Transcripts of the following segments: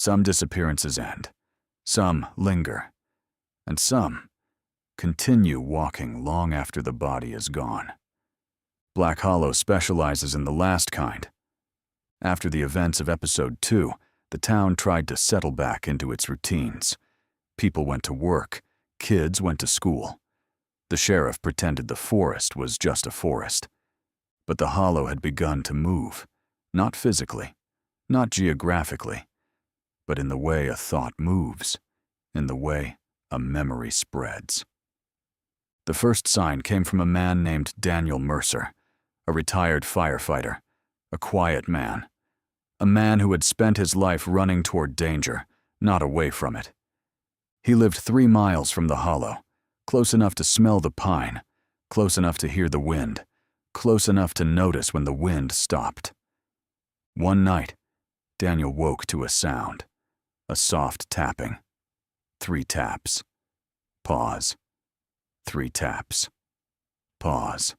Some disappearances end, some linger, and some continue walking long after the body is gone. Black Hollow specializes in the last kind. After the events of Episode 2, the town tried to settle back into its routines. People went to work, kids went to school. The sheriff pretended the forest was just a forest. But the Hollow had begun to move, not physically, not geographically, but in the way a thought moves, in the way a memory spreads. The first sign came from a man named Daniel Mercer, a retired firefighter, a quiet man, a man who had spent his life running toward danger, not away from it. He lived 3 miles from the Hollow, close enough to smell the pine, close enough to hear the wind, close enough to notice when the wind stopped. One night, Daniel woke to a sound, a soft tapping. 3 taps. Pause. 3 taps. Pause.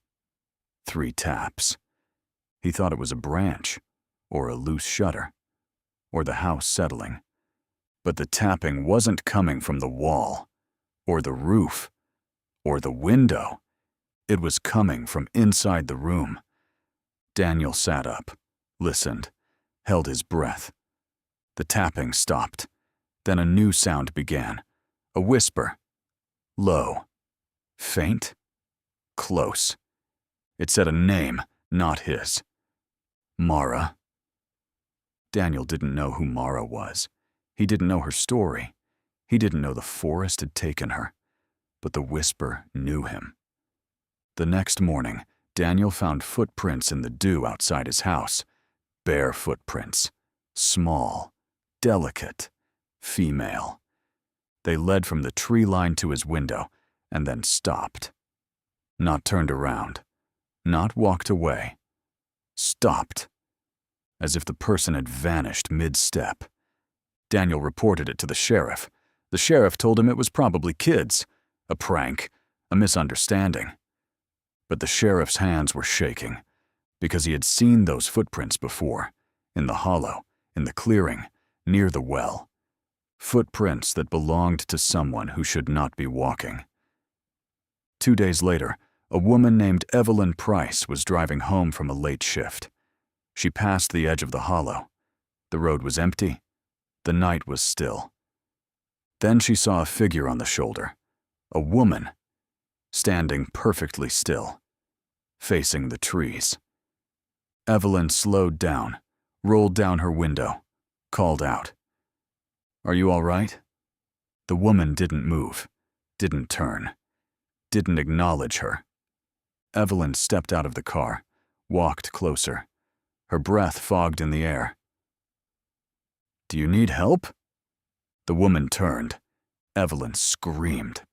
3 taps. He thought it was a branch, or a loose shutter, or the house settling. But the tapping wasn't coming from the wall, or the roof, or the window. It was coming from inside the room. Daniel sat up, listened, held his breath. The tapping stopped. Then a new sound began, a whisper. Low. Faint. Close. It said a name, not his. Mara. Daniel didn't know who Mara was. He didn't know her story. He didn't know the forest had taken her. But the whisper knew him. The next morning, Daniel found footprints in the dew outside his house. Bare footprints. Small. Delicate. Female. They led from the tree line to his window, and then stopped. Not turned around. Not walked away. Stopped. As if the person had vanished mid-step. Daniel reported it to the sheriff. The sheriff told him it was probably kids. A prank. A misunderstanding. But the sheriff's hands were shaking, because he had seen those footprints before, in the hollow, in the clearing, near the well. Footprints that belonged to someone who should not be walking. 2 days later, a woman named Evelyn Price was driving home from a late shift. She passed the edge of the hollow. The road was empty. The night was still. Then she saw a figure on the shoulder, a woman, standing perfectly still, facing the trees. Evelyn slowed down, rolled down her window, called out, "Are you all right?" The woman didn't move, didn't turn, didn't acknowledge her. Evelyn stepped out of the car, walked closer. Her breath fogged in the air. "Do you need help?" The woman turned. Evelyn screamed.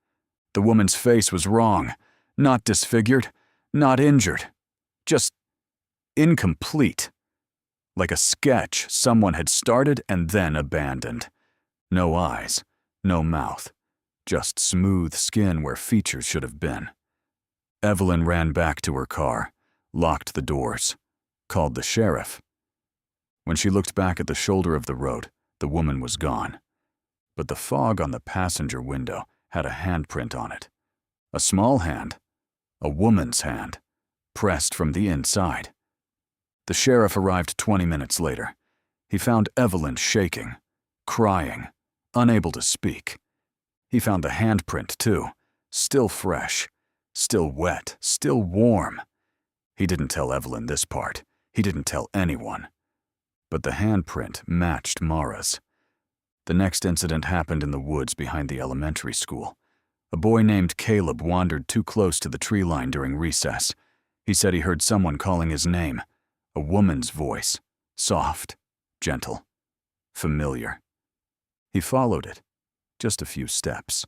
The woman's face was wrong, not disfigured, not injured, just incomplete. Like a sketch someone had started and then abandoned. No eyes, no mouth, just smooth skin where features should have been. Evelyn ran back to her car, locked the doors, called the sheriff. When she looked back at the shoulder of the road, the woman was gone. But the fog on the passenger window had a handprint on it. A small hand, a woman's hand, pressed from the inside. The sheriff arrived 20 minutes later. He found Evelyn shaking, crying, unable to speak. He found the handprint, too, still fresh, still wet, still warm. He didn't tell Evelyn this part. He didn't tell anyone. But the handprint matched Mara's. The next incident happened in the woods behind the elementary school. A boy named Caleb wandered too close to the tree line during recess. He said he heard someone calling his name, a woman's voice, soft, gentle, familiar. He followed it, just a few steps,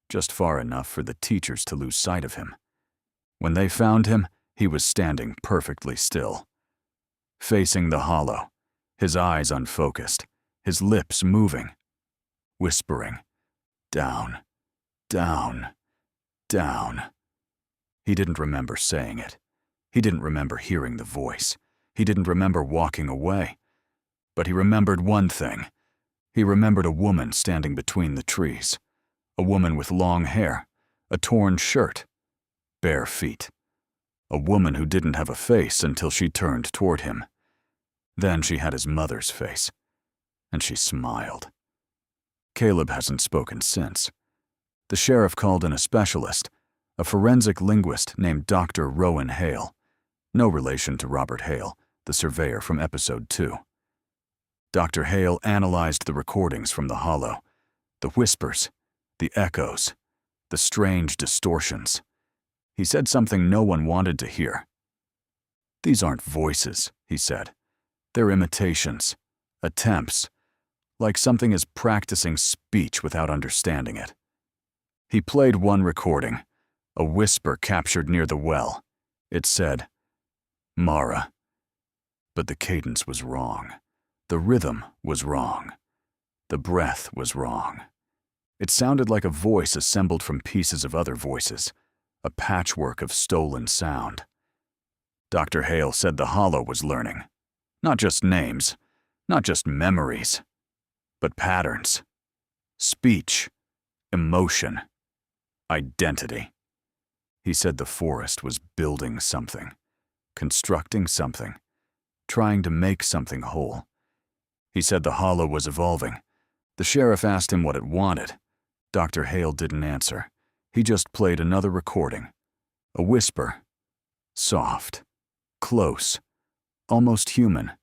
just far enough for the teachers to lose sight of him. When they found him, he was standing perfectly still, facing the hollow, his eyes unfocused, his lips moving, whispering, "Down, down, down." He didn't remember saying it. He didn't remember hearing the voice. He didn't remember walking away. But he remembered one thing. He remembered a woman standing between the trees. A woman with long hair, a torn shirt, bare feet. A woman who didn't have a face until she turned toward him. Then she had his mother's face, and she smiled. Caleb hasn't spoken since. The sheriff called in a specialist, a forensic linguist named Dr. Rowan Hale, no relation to Robert Hale, the surveyor from episode 2. Dr. Hale analyzed the recordings from the hollow, the whispers, the echoes, the strange distortions. He said something no one wanted to hear. "These aren't voices," he said. "They're imitations, attempts, like something is practicing speech without understanding it." He played one recording, a whisper captured near the well. It said, "Mara." But the cadence was wrong. The rhythm was wrong. The breath was wrong. It sounded like a voice assembled from pieces of other voices, a patchwork of stolen sound. Dr. Hale said the hollow was learning. Not just names, not just memories, but patterns. Speech, emotion, identity. He said the forest was building something, constructing something, trying to make something whole. He said the hollow was evolving. The sheriff asked him what it wanted. Dr. Hale didn't answer. He just played another recording. A whisper. Soft. Close. Almost human.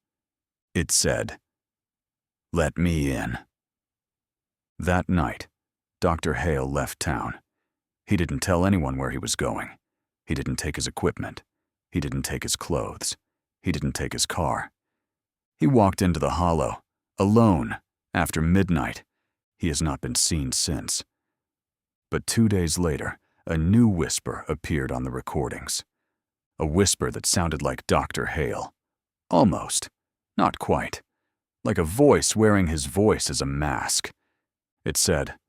It said, "Let me in." That night, Dr. Hale left town. He didn't tell anyone where he was going. He didn't take his equipment. He didn't take his clothes. He didn't take his car. He walked into the hollow, alone, after midnight. He has not been seen since. But 2 days later, a new whisper appeared on the recordings. A whisper that sounded like Dr. Hale. Almost. Not quite. Like a voice wearing his voice as a mask. It said,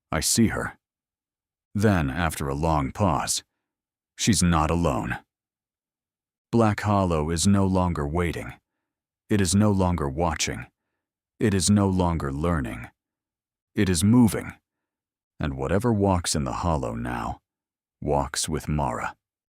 "I see her." Then, after a long pause, "She's not alone." Black Hollow is no longer waiting. It is no longer watching. It is no longer learning. It is moving. And whatever walks in the hollow now, walks with Mara.